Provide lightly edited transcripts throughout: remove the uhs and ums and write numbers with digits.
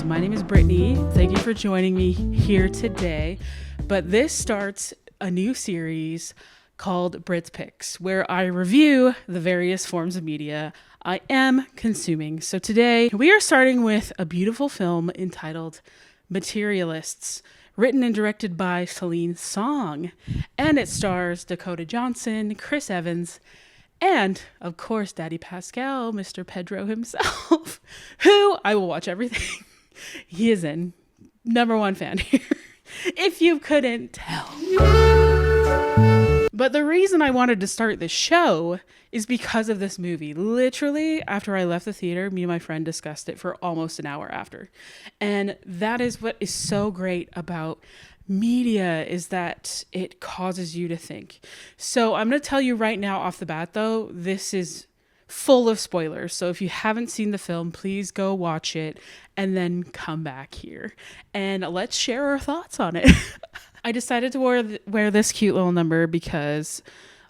My name is Brittany. Thank you for joining me here today. But this starts a new series called Brit's Picks, where I review the various forms of media I am consuming. So today we are starting with a beautiful film entitled Materialists, written and directed by Celine Song. And it stars Dakota Johnson, Chris Evans, and, of course, Daddy Pascal, Mr. Pedro himself, who I will watch everything he is in. Number one fan here, if you couldn't tell. But the reason I wanted to start this show is because of this movie. Literally, after I left the theater, me and my friend discussed it for almost an hour after. And that is what is so great about media, is that it causes you to think. So I'm going to tell you right now off the bat, though, this is full of spoilers. So if you haven't seen the film, please go watch it and then come back here and let's share our thoughts on it. I decided to wear this cute little number because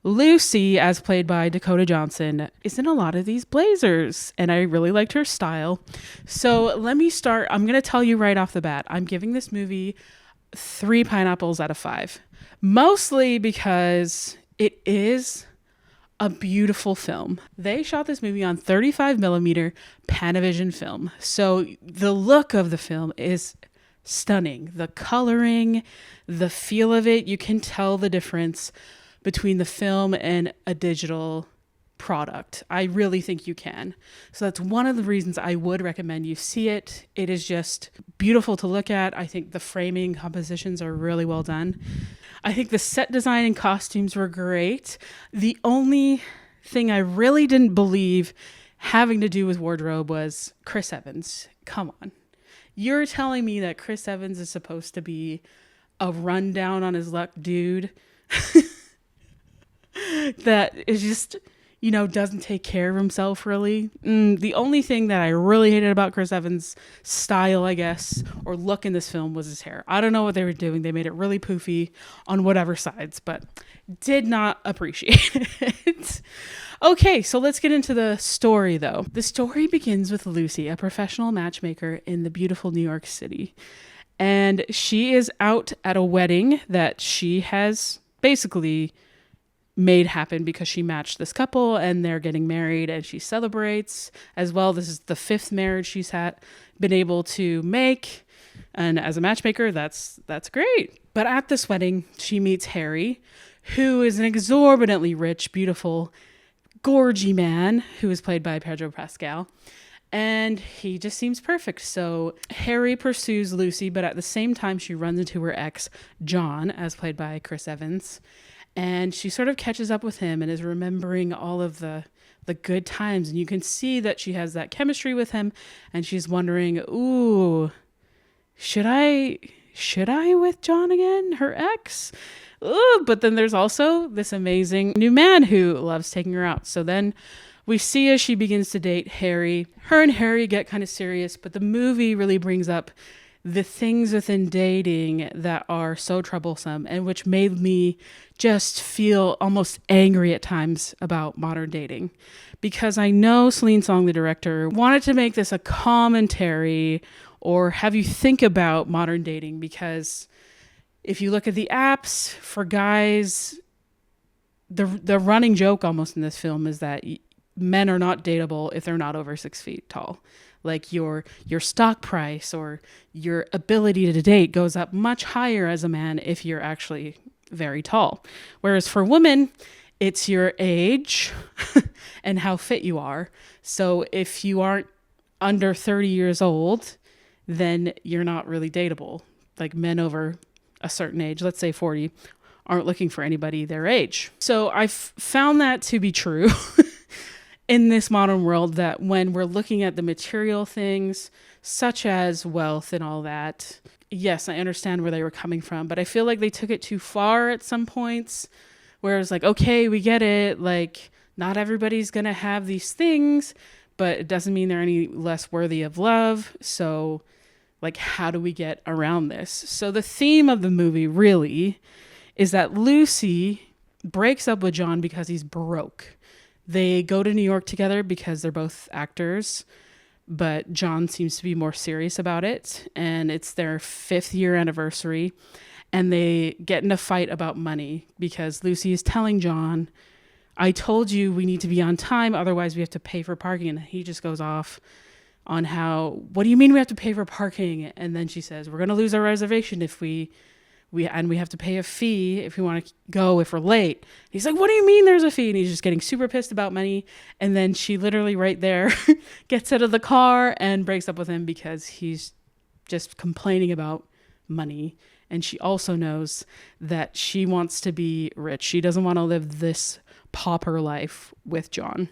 Lucy, as played by Dakota Johnson, is in a lot of these blazers, and I really liked her style. So let me start. I'm going to tell you right off the bat, I'm giving this movie 3 pineapples out of 5, mostly because it is a beautiful film. They shot this movie on 35mm Panavision film. So the look of the film is stunning. The coloring, the feel of it, you can tell the difference between the film and a digital product. I really think you can. So that's one of the reasons I would recommend you see it. It is just beautiful to look at. I think the framing compositions are really well done. I think the set design and costumes were great. The only thing I really didn't believe having to do with wardrobe was Chris Evans. Come on. You're telling me that Chris Evans is supposed to be a rundown on his luck dude that is just, doesn't take care of himself really. The only thing that I really hated about Chris Evans' style, I guess, or look in this film was his hair. I don't know what they were doing. They made it really poofy on whatever sides, but did not appreciate it. Okay, so let's get into the story though. The story begins with Lucy, a professional matchmaker in the beautiful New York City. And she is out at a wedding that she has basically made happen because she matched this couple and they're getting married, and she celebrates as well. This is the 5th marriage she's been able to make. And as a matchmaker, that's great. But at this wedding, she meets Harry, who is an exorbitantly rich, beautiful, gorgy man who is played by Pedro Pascal. And he just seems perfect. So Harry pursues Lucy, but at the same time, she runs into her ex, John, as played by Chris Evans. And she sort of catches up with him and is remembering all of the good times. And you can see that she has that chemistry with him. And she's wondering, ooh, should I with John again, her ex? Ooh, but then there's also this amazing new man who loves taking her out. So then we see as she begins to date Harry, her and Harry get kind of serious, but the movie really brings up the things within dating that are so troublesome and which made me just feel almost angry at times about modern dating. Because I know Celine Song, the director, wanted to make this a commentary or have you think about modern dating, because if you look at the apps for guys, the running joke almost in this film is that men are not dateable if they're not over 6 feet tall. Like your stock price or your ability to date goes up much higher as a man if you're actually very tall. Whereas for women, it's your age and how fit you are. So if you aren't under 30 years old, then you're not really dateable. Like men over a certain age, let's say 40, aren't looking for anybody their age. So I've found that to be true in this modern world, that when we're looking at the material things, such as wealth and all that, yes, I understand where they were coming from, but I feel like they took it too far at some points, where it's like, okay, we get it. Like, not everybody's going to have these things, but it doesn't mean they're any less worthy of love. So, like, how do we get around this? So the theme of the movie really is that Lucy breaks up with John because he's broke. They go to New York together because they're both actors, but John seems to be more serious about it. And it's their 5th year anniversary. And they get in a fight about money because Lucy is telling John, I told you we need to be on time, otherwise we have to pay for parking. And he just goes off on how, what do you mean we have to pay for parking? And then she says, we're going to lose our reservation if we have to pay a fee if we want to go if we're late. He's like, what do you mean there's a fee? And he's just getting super pissed about money. And then she literally right there gets out of the car and breaks up with him because he's just complaining about money. And she also knows that she wants to be rich. She doesn't want to live this pauper life with John.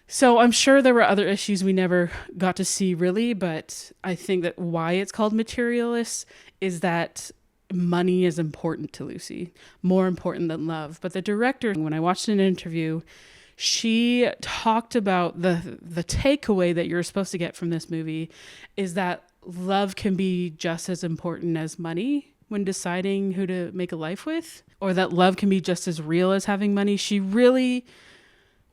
So I'm sure there were other issues we never got to see really, but I think that why it's called Materialists is that money is important to Lucy, more important than love. But the director, when I watched an interview, she talked about the takeaway that you're supposed to get from this movie is that love can be just as important as money when deciding who to make a life with, or that love can be just as real as having money. She really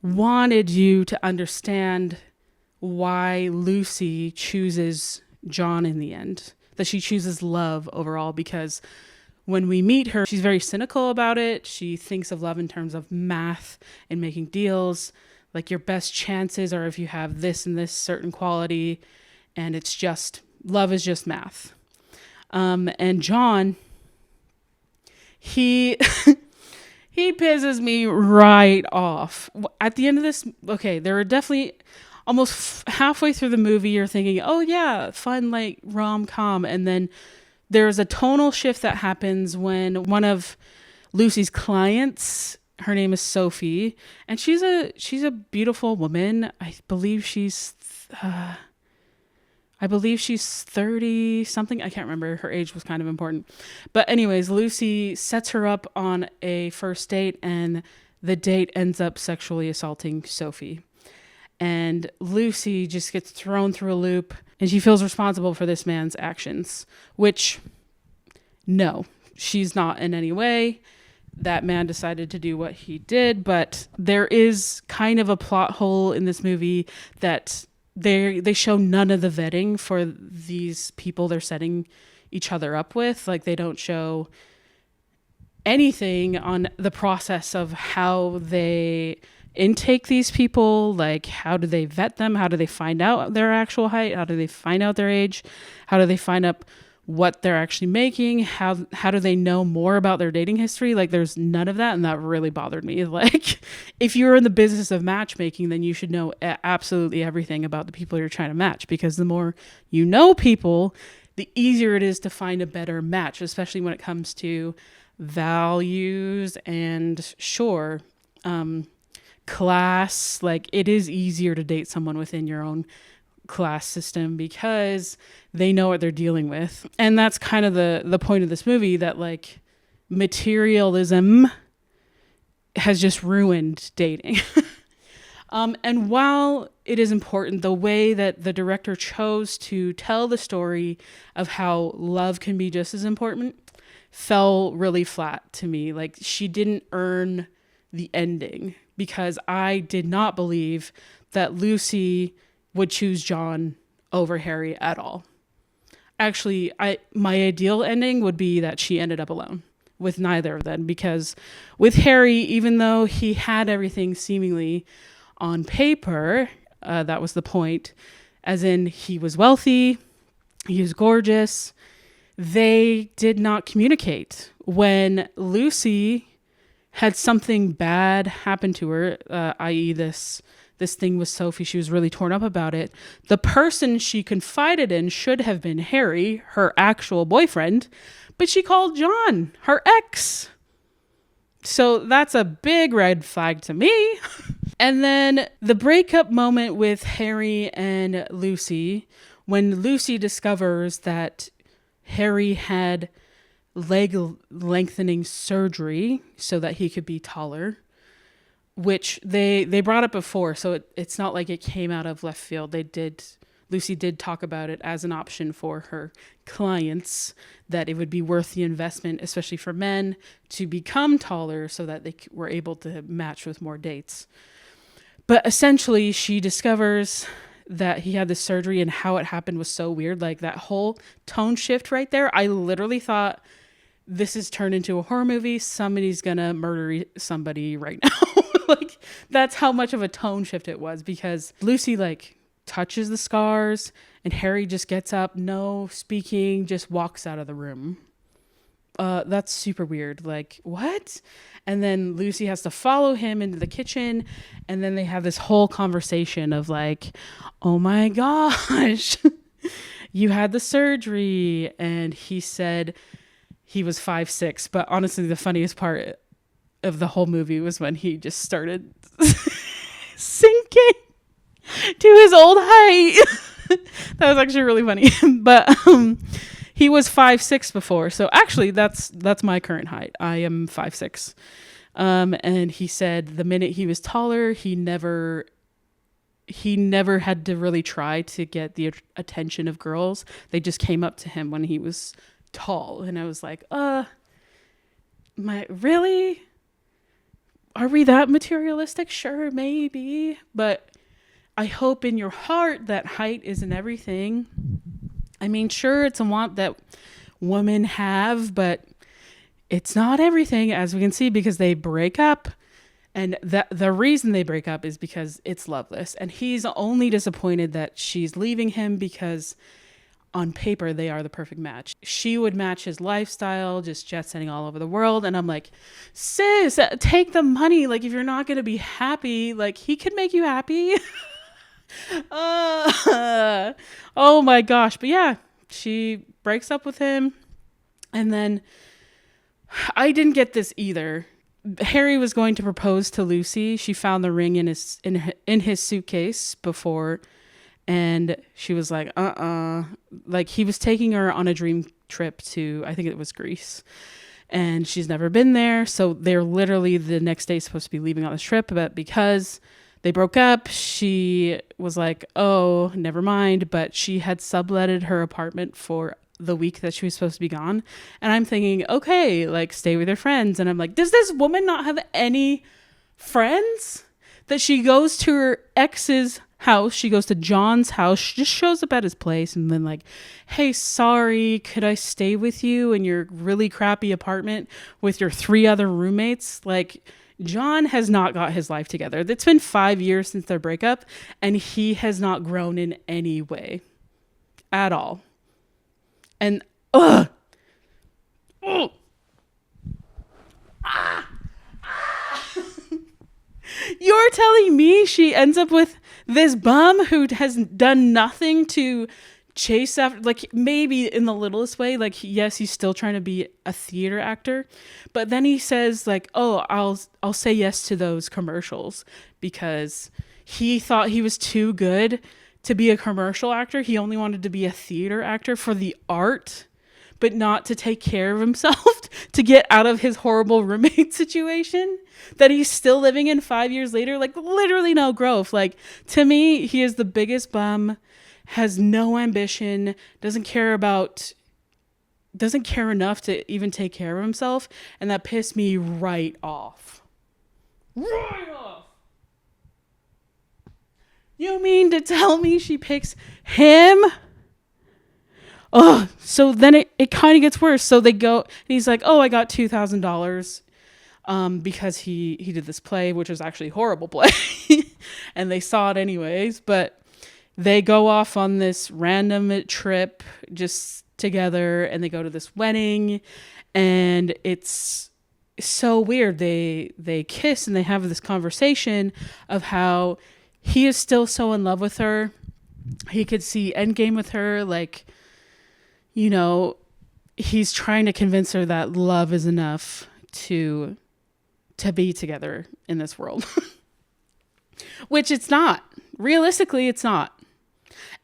wanted you to understand why Lucy chooses John in the end, that she chooses love overall, because when we meet her, she's very cynical about it. She thinks of love in terms of math and making deals. Like your best chances are if you have this and this certain quality, and it's just, love is just math. And John, he he pisses me right off. At the end of this, okay, there are definitely almost halfway through the movie, you're thinking, oh yeah, fun, like rom-com. And then there's a tonal shift that happens when one of Lucy's clients, her name is Sophie, and she's a beautiful woman. I believe she's 30 something. I can't remember. Her age was kind of important. But anyways, Lucy sets her up on a first date, and the date ends up sexually assaulting Sophie. And Lucy just gets thrown through a loop, and she feels responsible for this man's actions, which, no, she's not in any way. That man decided to do what he did, but there is kind of a plot hole in this movie that they show none of the vetting for these people they're setting each other up with. Like, they don't show anything on the process of how they intake these people. Like, how do they vet them? How do they find out their actual height? How do they find out their age? How do they find out what they're actually making? How do they know more about their dating history? Like, there's none of that, and that really bothered me. Like, if you're in the business of matchmaking, then you should know absolutely everything about the people you're trying to match, because the more you know people, the easier it is to find a better match, especially when it comes to values and class. Like, it is easier to date someone within your own class system because they know what they're dealing with. And that's kind of the point of this movie, that like materialism has just ruined dating. And while it is important, the way that the director chose to tell the story of how love can be just as important fell really flat to me. Like, she didn't earn the ending, because I did not believe that Lucy would choose John over Harry at all. Actually, my ideal ending would be that she ended up alone with neither of them, because with Harry, even though he had everything seemingly on paper, that was the point, as in he was wealthy, he was gorgeous, they did not communicate. When Lucy had something bad happen to her, i.e. this thing with Sophie, she was really torn up about it. The person she confided in should have been Harry, her actual boyfriend, but she called John, her ex. So that's a big red flag to me. And then the breakup moment with Harry and Lucy, when Lucy discovers that Harry had leg lengthening surgery so that he could be taller, which they brought up before, so it's not like it came out of left field. Lucy did talk about it as an option for her clients, that it would be worth the investment, especially for men, to become taller so that they were able to match with more dates. But essentially, she discovers that he had this surgery and how it happened was so weird. Like that whole tone shift right there, I literally thought this is turned into a horror movie. Somebody's gonna murder somebody right now. Like that's how much of a tone shift it was, because Lucy like touches the scars and Harry just gets up, no speaking, just walks out of the room. That's super weird. Like, what? And then Lucy has to follow him into the kitchen, and then they have this whole conversation of like, oh my gosh, you had the surgery. And he said he was 5'6", but honestly, the funniest part of the whole movie was when he just started sinking to his old height. That was actually really funny. But he was 5'6" before, so actually that's my current height. I am 5'6". And he said the minute he was taller, he never had to really try to get the attention of girls. They just came up to him when he was tall. And I was like, really? Are we that materialistic? Sure, maybe. But I hope in your heart that height isn't everything. I mean, sure, it's a want that women have, but it's not everything, as we can see, because they break up. And the reason they break up is because it's Loveless. And he's only disappointed that she's leaving him because on paper, they are the perfect match. She would match his lifestyle, just jet setting all over the world. And I'm like, sis, take the money. Like, if you're not going to be happy, like, he could make you happy. Oh my gosh. But yeah, she breaks up with him. And then I didn't get this either. Harry was going to propose to Lucy. She found the ring in his suitcase before. And she was like, like he was taking her on a dream trip to, I think it was Greece. And she's never been there. So they're literally the next day supposed to be leaving on this trip. But because they broke up, she was like, oh, never mind. But she had subletted her apartment for the week that she was supposed to be gone. And I'm thinking, okay, like stay with your friends. And I'm like, does this woman not have any friends? That she goes to her ex's house, she goes to John's house, she just shows up at his place and then like, hey, sorry, could I stay with you in your really crappy apartment with your 3 other roommates? Like, John has not got his life together. It's been 5 years since their breakup, and he has not grown in any way at all. And you're telling me she ends up with this bum who has done nothing to chase after, like maybe in the littlest way, like yes, he's still trying to be a theater actor, but then he says like, oh, I'll say yes to those commercials because he thought he was too good to be a commercial actor. He only wanted to be a theater actor for the art, but not to take care of himself, to get out of his horrible roommate situation that he's still living in 5 years later. Like literally no growth. Like to me, he is the biggest bum, has no ambition, doesn't care enough to even take care of himself. And that pissed me right off. Right off. You mean to tell me she picks him? Oh, so then it kind of gets worse. So they go, and he's like, oh, I got $2,000 because he did this play, which was actually a horrible play. And they saw it anyways. But they go off on this random trip just together, and they go to this wedding. And it's so weird. They kiss, and they have this conversation of how he is still so in love with her. He could see Endgame with her, like, you know, he's trying to convince her that love is enough to be together in this world. Which it's not. Realistically, it's not.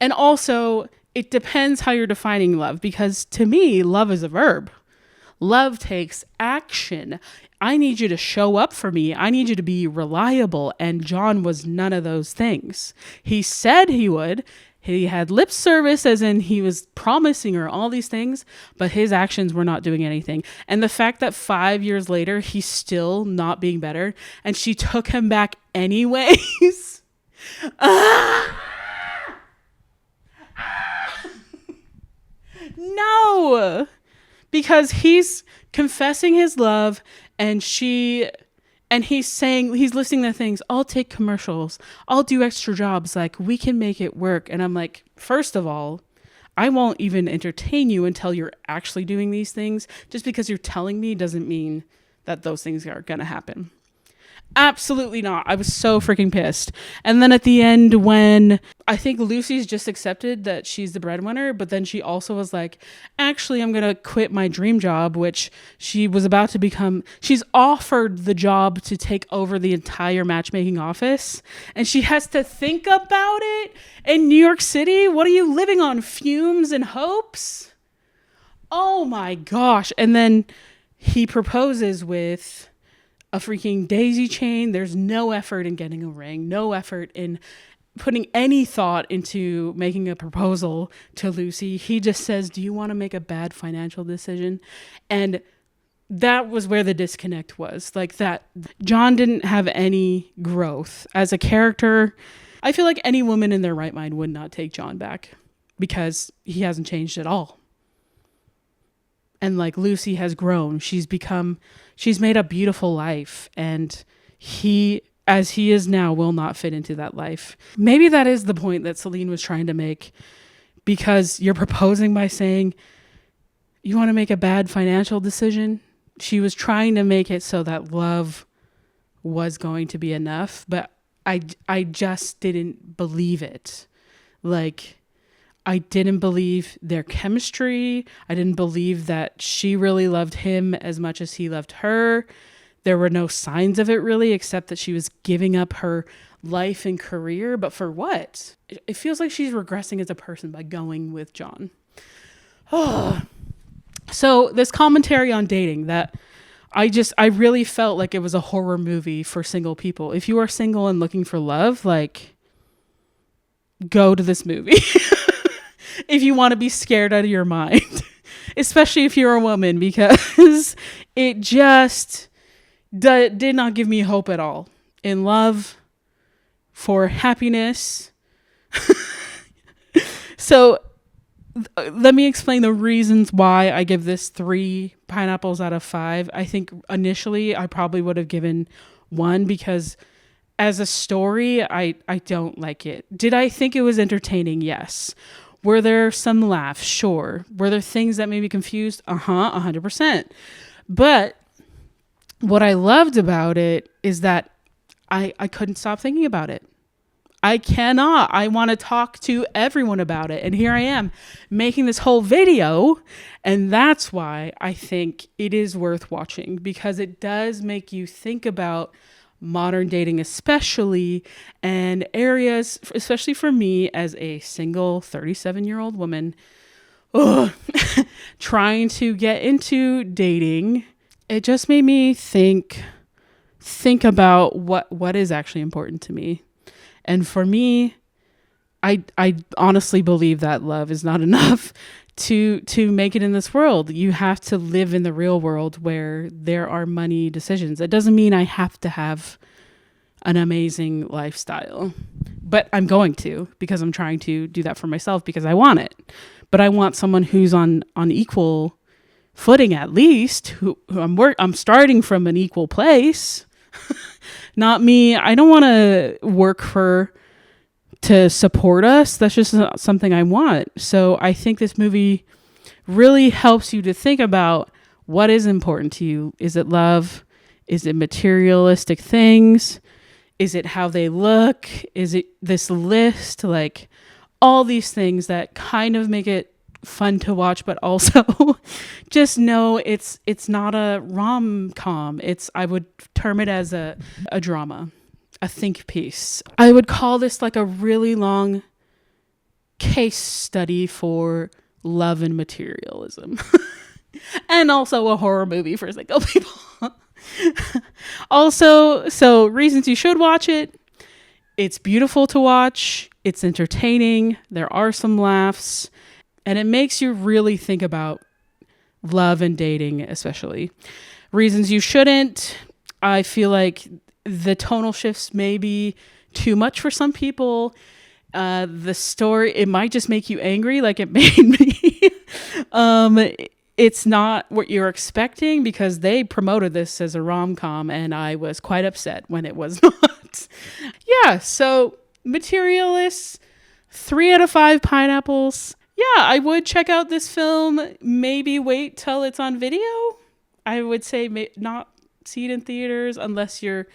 And also, it depends how you're defining love, because to me, love is a verb. Love takes action. I need you to show up for me. I need you to be reliable. And John was none of those things. He said he would. He had lip service, as in he was promising her all these things, but his actions were not doing anything. And the fact that 5 years later, he's still not being better, and she took him back anyways. because he's confessing his love, and he's saying, he's listing the things, I'll take commercials, I'll do extra jobs, like we can make it work. And I'm like, first of all, I won't even entertain you until you're actually doing these things. Just because you're telling me doesn't mean that those things are going to happen. Absolutely not. I was so freaking pissed. And then at the end, when I think Lucy's just accepted that she's the breadwinner, but then she also was like, actually, I'm going to quit my dream job, which she was about to become. She's offered the job to take over the entire matchmaking office. And she has to think about it in New York City. What are you living on? Fumes and hopes? Oh my gosh. And then he proposes with a freaking daisy chain. There's no effort in getting a ring, no effort in putting any thought into making a proposal to Lucy. He just says, do you want to make a bad financial decision? And that was where the disconnect was. Like, that John didn't have any growth as a character. I feel like any woman in their right mind would not take John back because he hasn't changed at all. And like, Lucy has grown. She's made a beautiful life, and he, as he is now, will not fit into that life. Maybe that is the point that Celine was trying to make, because you're proposing by saying you want to make a bad financial decision. She was trying to make it so that love was going to be enough, but I just didn't believe it. Like, I didn't believe their chemistry. I didn't believe that she really loved him as much as he loved her. There were no signs of it really, except that she was giving up her life and career. But for what? It feels like she's regressing as a person by going with John. Oh. So this commentary on dating that I really felt like it was a horror movie for single people. If you are single and looking for love, like, go to this movie. If you want to be scared out of your mind, especially if you're a woman, because it just did not give me hope at all in love, for happiness. So let me explain the reasons why I give this 3 pineapples out of 5. I think initially I probably would have given 1, because as a story, I don't like it. Did I think it was entertaining? Yes. Were there some laughs? Sure. Were there things that made me confused? 100%. But what I loved about it is that I couldn't stop thinking about it. I cannot. I want to talk to everyone about it. And here I am making this whole video. And that's why I think it is worth watching, because it does make you think about modern dating, especially, and areas, especially for me as a single 37-year-old woman, trying to get into dating. It just made me think about what is actually important to me. And for me, I honestly believe that love is not enough to make it in this world. You have to live in the real world where there are money decisions. It doesn't mean I have to have an amazing lifestyle, but I'm going to, because I'm trying to do that for myself, because I want it. But I want someone who's on equal footing, at least, who I'm starting from an equal place. Not me. I don't want to work to support us. That's just not something I want. So I think this movie really helps you to think about what is important to you. Is it love? Is it materialistic things? Is it how they look? Is it this list? Like, all these things that kind of make it fun to watch, but also just know it's not a rom-com. I would term it as a drama, a think piece. I would call this like a really long case study for love and materialism. And also a horror movie for single people. Also, so reasons you should watch it. It's beautiful to watch. It's entertaining. There are some laughs. And it makes you really think about love and dating, especially. Reasons you shouldn't. I feel like the tonal shifts may be too much for some people. The story, it might just make you angry like it made me. it's not what you're expecting because they promoted this as a rom-com and I was quite upset when it was not. Yeah, so Materialists, 3 out of 5 pineapples. Yeah, I would check out this film. Maybe wait till it's on video. I would say not see it in theaters unless you're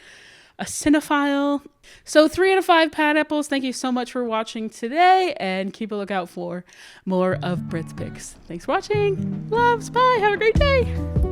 a cinephile. So 3 out of 5 pineapples. Thank you so much for watching today, and keep a lookout for more of Brit's picks. Thanks for watching. Loves. Bye. Have a great day.